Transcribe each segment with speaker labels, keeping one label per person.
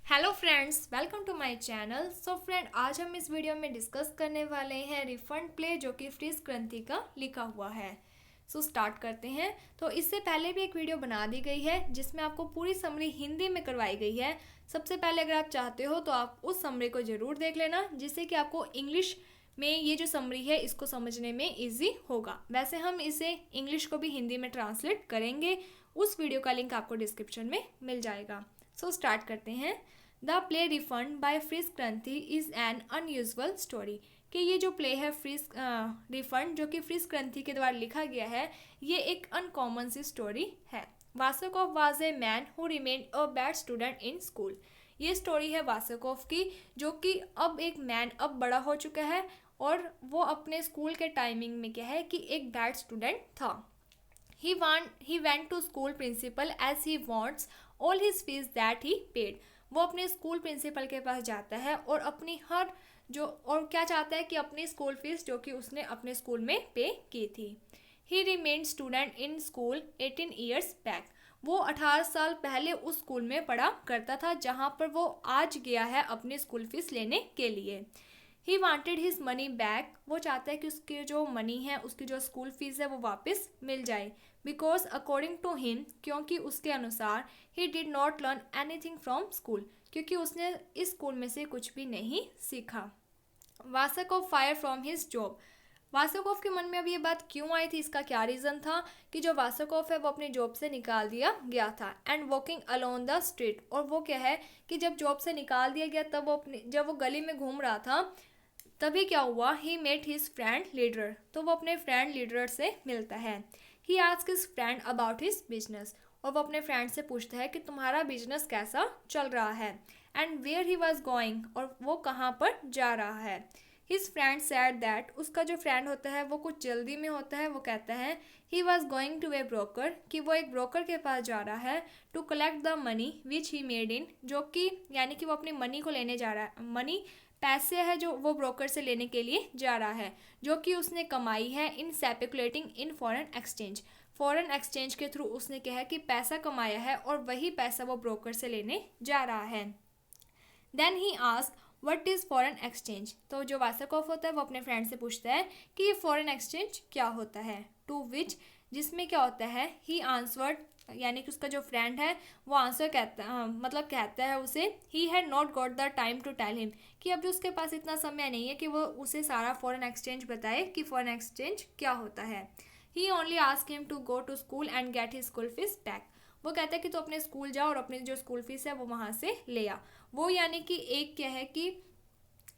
Speaker 1: Hello friends, welcome to my channel. So friend, आज हम इस वीडियो में डिस्कस करने वाले हैं रिफंड प्ले जो कि फ्रीज क्रंति का लिखा हुआ है। सो स्टार्ट करते हैं। तो इससे पहले भी एक वीडियो बना दी गई है जिसमें आपको पूरी समरी हिंदी में करवाई गई है। सबसे पहले अगर आप चाहते हो तो आप उस समरी को ज़रूर देख लेना, जिससे कि आपको इंग्लिश में ये जो समरी है इसको समझने में ईजी होगा। वैसे हम इसे इंग्लिश को भी हिंदी में ट्रांसलेट करेंगे, उस वीडियो का लिंक आपको डिस्क्रिप्शन में मिल जाएगा। सो स्टार्ट करते हैं। The play refund by Fritz Karinthy is an unusual story. कि ये जो प्ले है फ्रीज रिफंड जो कि फ्रीज क्रंति के द्वारा लिखा गया है, ये एक अनकॉमन सी स्टोरी है। Wasskopf was a man who remained a bad student in school. ये स्टोरी है वासुकोव की, जो कि अब एक मैन अब बड़ा हो चुका है और वो अपने स्कूल के टाइमिंग में क्या है कि एक बैड स्टूडेंट था। He went to school principal as he wants all his fees that he paid. वो अपने स्कूल प्रिंसिपल के पास जाता है और अपनी हर जो और क्या चाहता है कि अपनी स्कूल फीस जो कि उसने अपने स्कूल में पे की थी। He remained student in school 18 years back. वो 18 साल पहले उस स्कूल में पढ़ा करता था जहाँ पर वो आज गया है अपनी स्कूल फीस लेने के लिए। He wanted his money back. वो चाहता है कि उसकी जो मनी है, उसकी जो स्कूल फीस है वो वापस मिल जाए। बिकॉज अकॉर्डिंग टू हिम, क्योंकि उसके अनुसार he did not learn anything from school, क्योंकि उसने इस स्कूल में से कुछ भी नहीं सीखा। वासकोव फायर फ्रॉम हिज जॉब। वासकोव के मन में अब ये बात क्यों आई थी, इसका क्या रीज़न था कि जो वासकोव है वो अपनी जॉब से निकाल दिया गया था। And walking alone the street, और वो क्या है कि जब जॉब से निकाल दिया गया तब जब वो गली में घूम रहा था तभी क्या हुआ, he met his friend leader. तो वो अपने फ्रेंड लीडर से मिलता है। He ask his friend about his business, और वो अपने फ्रेंड से पूछता है कि तुम्हारा बिजनेस कैसा चल रहा है। And where he was going, और वो कहाँ पर जा रहा है। हिज फ्रेंड सैड दैट, उसका जो फ्रेंड होता है वो कुछ जल्दी में होता है। वो कहता है he was going to a broker, कि वो एक ब्रोकर के पास जा रहा है to collect the money which he made in, जो कि यानी कि वो अपनी मनी को लेने जा रहा है। मनी पैसे है जो वो ब्रोकर से लेने के लिए जा रहा है, जो कि उसने कमाई है in speculating in foreign exchange. Foreign exchange के थ्रू उसने क्या है कि पैसा कमाया है और वही पैसा वो ब्रोकर से लेने जा रहा है। Then he ask what is foreign exchange. तो जो वासकोव होता है वो अपने फ्रेंड से पूछता है कि ये फॉरेन एक्सचेंज क्या होता है। टू विच, जिसमें क्या होता है, ही आंसवर्ड, यानी कि उसका जो फ्रेंड है वो आंसर कहता है उसे, he had not got the time to tell him, कि अब जो उसके पास इतना समय नहीं है कि वो उसे सारा फॉरेन एक्सचेंज बताए कि फॉरेन एक्सचेंज क्या होता है। He only ask him to go to school and get his school fees back. वो कहता है कि तू अपने स्कूल जा और अपनी जो स्कूल फीस है वो वहाँ से ले आ। वो यानी कि एक क्या है कि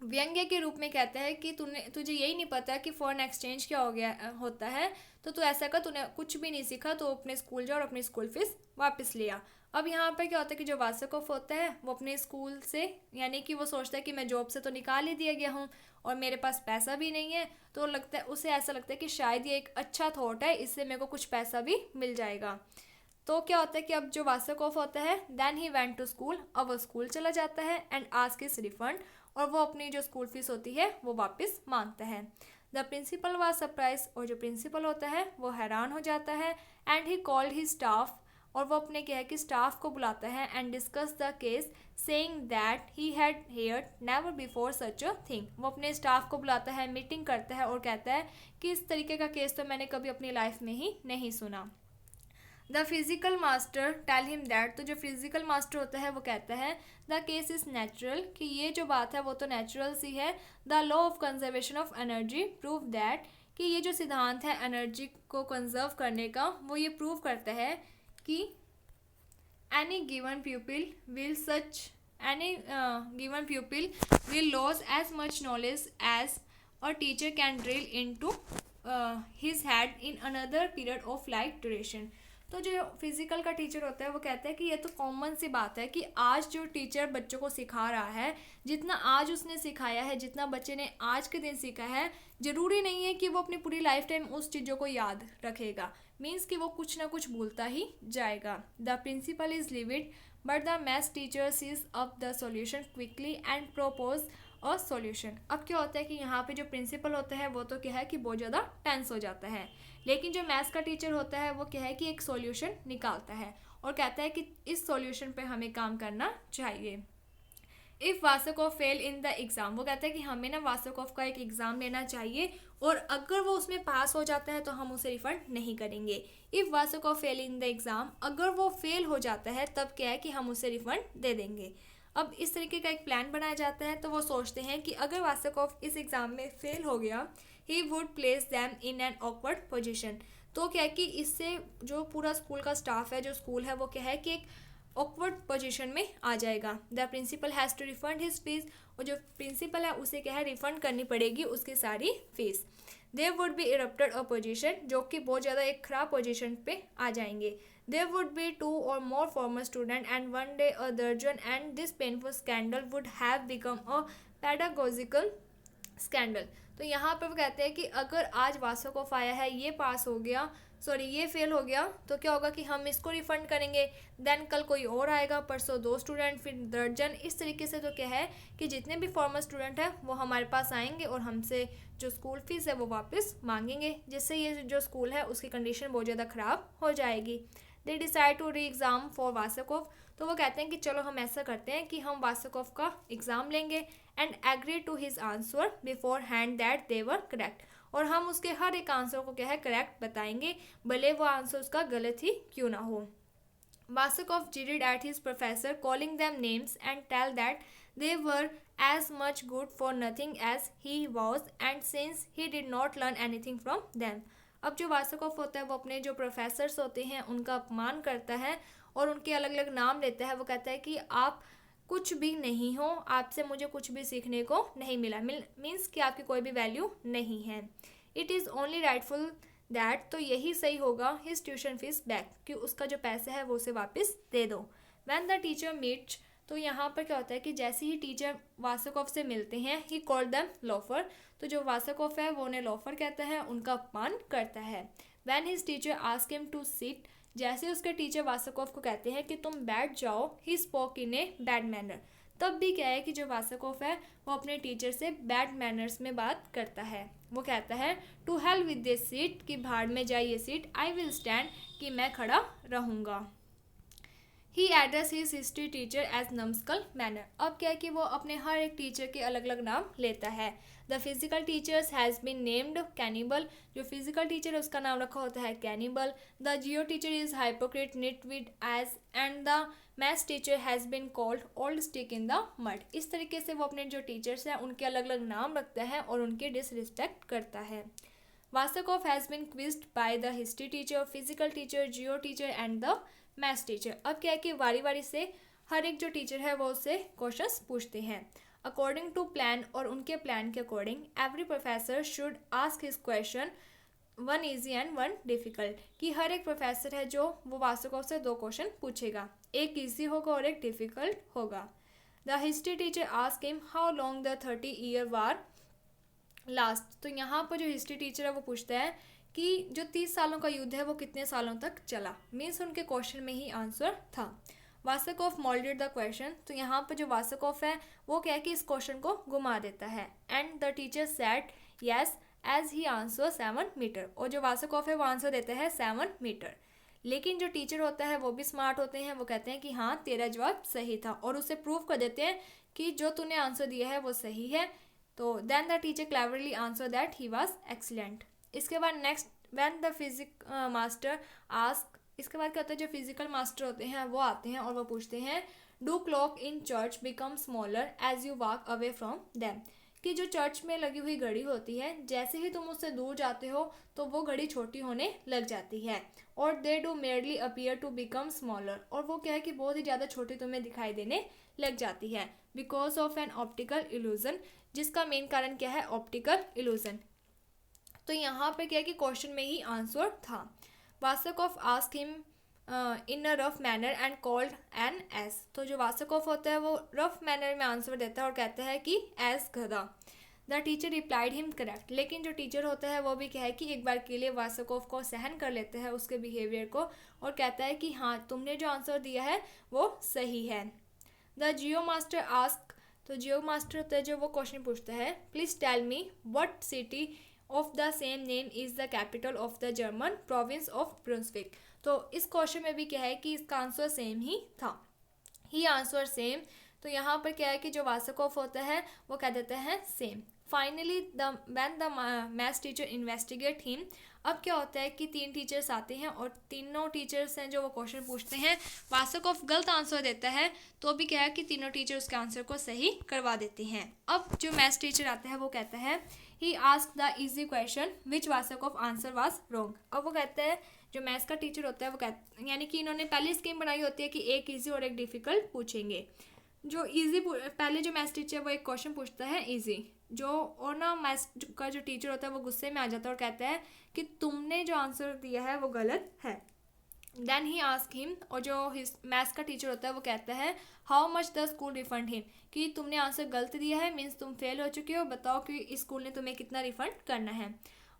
Speaker 1: व्यंग्य के रूप में कहता है कि तुझे यही नहीं पता कि फॉरेन एक्सचेंज क्या हो गया होता है, तो तू ऐसा कर, तूने कुछ भी नहीं सीखा, तो अपने स्कूल जा और अपनी स्कूल फीस वापस लिया। अब यहाँ पर क्या होता है कि जो वासकोव होता है वो अपने स्कूल से, यानी कि वो सोचता है कि मैं जॉब से तो निकाल ही दिया गया हूँ और मेरे पास पैसा भी नहीं है, तो लगता है उसे ऐसा लगता है कि शायद ये एक अच्छा थॉट है, इससे मेरे को कुछ पैसा भी मिल जाएगा। तो क्या होता है कि अब जो वासकोव होता है, then he went to school, अब वो स्कूल चला जाता है एंड आस्क हिज रिफंड, और वो अपनी जो स्कूल फीस होती है वो वापस मांगता है। द प्रिंसिपल वाज सरप्राइज, और जो प्रिंसिपल होता है वो हैरान हो जाता है। And he called he staff, और वो अपने क्या है कि स्टाफ को बुलाता है and discuss the case, saying that he had heard never before such a thing. वो अपने स्टाफ को बुलाता है, मीटिंग करता है और कहता है कि इस तरीके का केस तो मैंने कभी अपनी लाइफ में ही नहीं सुना। The physical master tell him that, तो जो फिजिकल मास्टर होता है वो कहता है द केस इज़ नेचुरल, कि ये जो बात है वो तो नेचुरल सी है। The law of conservation of energy prove that, कि ये जो सिद्धांत है एनर्जी को कंजर्व करने का, वो ये प्रूव करता है कि any given pupil will such any given pupil will lose as much knowledge as a teacher can drill into his head in another period of life duration। तो जो फिजिकल का टीचर होता है वो कहता है कि ये तो कॉमन सी बात है कि आज जो टीचर बच्चों को सिखा रहा है, जितना आज उसने सिखाया है, जितना बच्चे ने आज के दिन सीखा है, ज़रूरी नहीं है कि वो अपनी पूरी लाइफ टाइम उस चीज़ों को याद रखेगा। मीन्स कि वो कुछ ना कुछ भूलता ही जाएगा। The principal is livid but the maths teacher seize up the solution quickly and propose a solution. अब क्या होता है कि यहाँ पे जो प्रिंसिपल होता है वो तो क्या है कि बहुत ज़्यादा टेंस हो जाता है, लेकिन जो मैथ्स का टीचर होता है वो क्या है कि एक सॉल्यूशन निकालता है और कहता है कि इस सॉल्यूशन पे हमें काम करना चाहिए। If Wasskopf fail in the exam, वो कहता है कि हमें ना वासकोव का एक एग्ज़ाम लेना चाहिए और अगर वो उसमें पास हो जाता है तो हम उसे रिफ़ंड नहीं करेंगे। If Wasskopf fail in the exam, अगर वो फेल हो जाता है तब क्या है कि हम उसे रिफ़ंड दे देंगे। अब इस तरीके का एक प्लान बनाया जाता है। तो वो सोचते हैं कि अगर वासकोव इस एग्ज़ाम में फेल हो गया, he would place them in an awkward position. तो क्या है कि इससे जो पूरा स्कूल का स्टाफ है, जो स्कूल है, वो क्या है कि एक ऑकवर्ड पोजीशन में आ जाएगा। The principal has to refund his fees, और जो प्रिंसिपल है उसे क्या है रिफंड करनी पड़ेगी उसकी सारी fees. There would be erupted a position, जो कि बहुत ज़्यादा एक खराब पोजीशन पे आ जाएंगे। There would be 2 or more former student and one day a दर्जन, and this painful scandal would have become a pedagogical scandal. तो यहाँ पर वो कहते हैं कि अगर आज वासकोव आया है, ये पास हो गया, सॉरी ये फेल हो गया, तो क्या होगा कि हम इसको रिफंड करेंगे, देन कल कोई और आएगा, परसों 2 स्टूडेंट, फिर दर्जन, इस तरीके से तो क्या है कि जितने भी फॉर्मर स्टूडेंट हैं वो हमारे पास आएंगे और हमसे जो स्कूल फीस है वो वापस मांगेंगे, जिससे ये जो स्कूल है उसकी कंडीशन बहुत ज़्यादा ख़राब हो जाएगी। They decide to reexam for Wasskopf. तो वो कहते हैं कि चलो हम ऐसा करते हैं कि हम वासकोव का एग्ज़ाम लेंगे and agree to his answer beforehand that they were correct. और हम उसके हर एक आंसर को क्या है करेक्ट बताएंगे, भले वो आंसर उसका गलत ही क्यों ना हो। Vasakov jeered at his professor, calling them names and tell that they were as much good for nothing as he was, and since he did not learn anything from them. अब जो Vaskov होता है वो अपने जो professors होते हैं उनका अपमान करता है और उनके अलग अलग नाम लेता है। वो कहता है कि आप कुछ भी नहीं हो, आपसे मुझे कुछ भी सीखने को नहीं मिला, मीन्स कि आपकी कोई भी वैल्यू नहीं है। It is only rightful that, तो यही सही होगा, हिज ट्यूशन फीस बैक, कि उसका जो पैसा है वो उसे वापस दे दो। वैन द टीचर मीट्स, तो यहाँ पर क्या होता है कि जैसे ही टीचर वासकोव से मिलते हैं, ही कॉल देम लोफर, तो जो वासकोव है वो उन्हें लोफर कहता है, उनका अपमान करता है। When his teacher ask him to sit, जैसे उसके टीचर वासकोव को कहते हैं कि तुम बैठ जाओ, he spoke in a bad manner, तब भी क्या है कि जो वासकोव है वो अपने टीचर से बैड मैनर्स में बात करता है। वो कहता है to hell with this seat, कि भाड़ में जाइए सीट, आई विल स्टैंड, कि मैं खड़ा रहूँगा। He address his history teacher as numskull manner. अब क्या है कि वो अपने हर एक टीचर के अलग अलग नाम लेता है। The physical teachers has been named cannibal, जो फिजिकल टीचर है उसका नाम रखा होता है cannibal. The geo teacher is hypocrite nitwit as, and the maths teacher has been called old stick in the mud. इस तरीके से वो अपने जो टीचर्स हैं उनके अलग अलग नाम रखता है और उनकी डिसरिस्पेक्ट करता है। Vasakov has been quizzed by the history teacher, physical teacher, geo teacher and the maths teacher. अब क्या है कि वारी वारी से हर एक जो टीचर है वो उससे क्वेश्चंस पूछते हैं अकॉर्डिंग टू प्लान, और उनके प्लान के according every professor should ask his question, one easy and one difficult, कि हर एक प्रोफेसर है जो वो वासकोव से 2 क्वेश्चन पूछेगा, एक ईजी होगा और एक डिफ़िकल्ट होगा। The history teacher ask him how long the 30-year war last, तो यहाँ पर जो हिस्ट्री टीचर है वो पूछता है कि जो 30 सालों का युद्ध है वो कितने सालों तक चला, मीन्स उनके क्वेश्चन में ही आंसर था। वासकोव मोल्डेड द क्वेश्चन, तो यहाँ पर जो वासकोव है वो क्या है कि इस क्वेश्चन को घुमा देता है। And the teacher said yes as he answer 7 metre, और जो वासकोव है वो आंसर देता है 7 मीटर। लेकिन जो टीचर होता है वो भी स्मार्ट होते हैं, वो कहते हैं कि हाँ तेरा जवाब सही था, और उसे प्रूव कर देते हैं कि जो तूने आंसर दिया है वो सही है। तो then the teacher cleverly answer that he was excellent. इसके बाद next when the physic master ask, इसके बाद क्या होता है जो फिजिकल मास्टर होते हैं वो आते हैं और वो पूछते हैं do clock in church become smaller as you walk away from them, कि जो चर्च में लगी हुई घड़ी होती है जैसे ही तुम उससे दूर जाते हो तो वो घड़ी छोटी होने लग जाती है। और they do merely appear to become smaller, और वो क्या है कि बहुत ही ज़्यादा छोटी तुम्हें दिखाई देने लग जाती है because of an optical illusion, जिसका मेन कारण क्या है ऑप्टिकल इल्यूजन। तो यहाँ पे क्या है कि क्वेश्चन में ही आंसर था। Wasskopf ask him in a rough manner and called an ass, तो जो वासकोव होता है वो रफ मैनर में आंसर देता है और कहता है कि एस गधा। The teacher replied him correct, लेकिन जो टीचर होता है वो भी क्या है कि एक बार के लिए वासकोव को सहन कर लेता है उसके बिहेवियर को और कहता है कि हाँ तुमने जो आंसर दिया है वो सही है। द जियो मास्टर आस्क, तो जियो मास्टर होता है जो वो क्वेश्चन पूछता है please tell me what city of the same name is the capital of the German province of Brunswick. तो इस क्वेश्चन में भी क्या है कि इसका आंसर सेम ही था। ही आंसर सेम, तो यहाँ पर क्या है कि जो वासकोफ होता है वो कह देते हैं same. Finally when the maths teacher investigate him, अब क्या होता है कि 3 टीचर्स आते हैं और तीनों टीचर्स हैं जो वो क्वेश्चन पूछते हैं, वासकोफ गलत आंसर देता है तो भी क्या है कि तीनों टीचर उसके आंसर को सही करवा देते हैं। अब जो मैथ्स टीचर आता है वो कहता है he ask the easy question which Wasskopf answer was wrong. अब वो कहते हैं, जो मैथ्स का टीचर होता है वो कहते यानी कि इन्होंने पहली स्कीम बनाई होती है कि एक ईजी और एक डिफ़िकल्ट पूछेंगे। जो ईजी पहले जो मैथ्स टीचर वो एक क्वेश्चन पूछता है ईजी, जो और ना मैथ्स का जो टीचर होता है वो गुस्से में आ जाता है और कहता है कि तुमने जो आंसर दिया है वो गलत है। देन ही आस्क हिम, और जो मैथ्स का टीचर होता है वो कहता है how much the school refund him, कि तुमने आंसर गलत दिया है, मीन्स तुम फेल हो चुके हो, बताओ कि स्कूल ने तुम्हें कितना रिफंड करना है।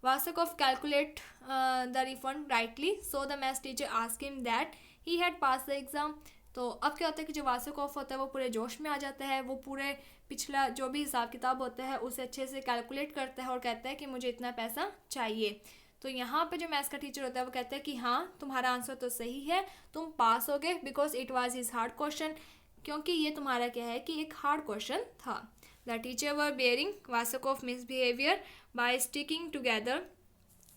Speaker 1: Wasskopf calculate the refund rightly, so the maths teacher ask him that he had pass the exam. तो अब क्या होता है कि जो वासकोफ होता है वो पूरे जोश में आ जाता है, वो पूरे पिछला जो भी हिसाब किताब होता है उसे अच्छे से कैलकुलेट करता है और कहता है कि मुझे इतना पैसा चाहिए। तो यहाँ पे जो मैथ्स का टीचर होता है वो कहता है कि हाँ तुम्हारा आंसर तो सही है, तुम पास हो गए because it was his hard question, क्योंकि ये तुम्हारा क्या है कि एक हार्ड क्वेश्चन था। The teacher were bearing Wasskopf misbehaviour by sticking together.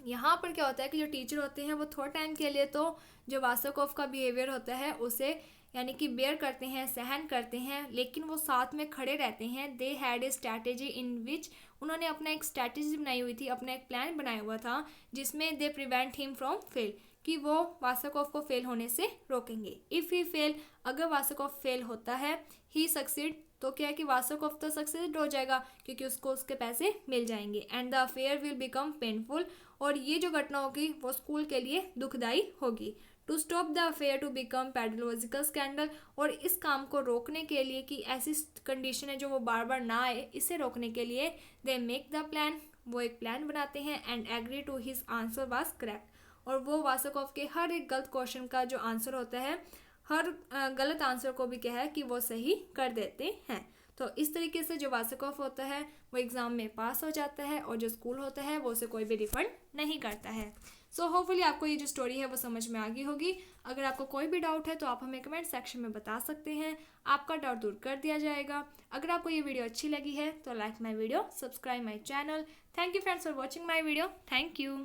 Speaker 1: यहाँ पर क्या होता है कि जो टीचर होते हैं वो थोड़ा टाइम के लिए तो जो वासकोफ का बिहेवियर होता है उसे यानी कि बेयर करते हैं, सहन करते हैं, लेकिन वो साथ में खड़े रहते हैं। They had a strategy in विच, उन्होंने अपना एक स्ट्रैटेजी बनाई हुई थी, अपना एक प्लान बनाया हुआ था जिसमें they prevent him from fail, कि वो वासकोफ को फेल होने से रोकेंगे। इफ़ ही फेल, अगर वासकोफ फेल होता है, ही सक्सीड, तो क्या है कि वासकोफ तो सक्सेस हो जाएगा क्योंकि उसको उसके पैसे मिल जाएंगे। And the affair will become painful, और ये जो घटना होगी वो स्कूल के लिए दुखदाई होगी। To stop the affair to become pedological scandal, और इस काम को रोकने के लिए कि ऐसी कंडीशन है जो वो बार बार ना आए, इसे रोकने के लिए दे मेक द प्लान, वो एक प्लान बनाते हैं। And agree to his answer was correct, और वो वासकोफ के हर एक गलत क्वेश्चन का जो आंसर होता है, हर गलत आंसर को भी क्या है कि वो सही कर देते हैं। तो इस तरीके से जो वासकोफ होता है वो एग्ज़ाम में पास हो जाता है, और जो स्कूल होता है वो उसे कोई भी रिफंड नहीं करता है। सो होपफुली आपको ये जो स्टोरी है वो समझ में आ गई होगी। अगर आपको कोई भी डाउट है तो आप हमें कमेंट सेक्शन में बता सकते हैं, आपका डाउट दूर कर दिया जाएगा। अगर आपको ये वीडियो अच्छी लगी है तो like my video, subscribe my channel. Thank you friends for watching my video. Thank you.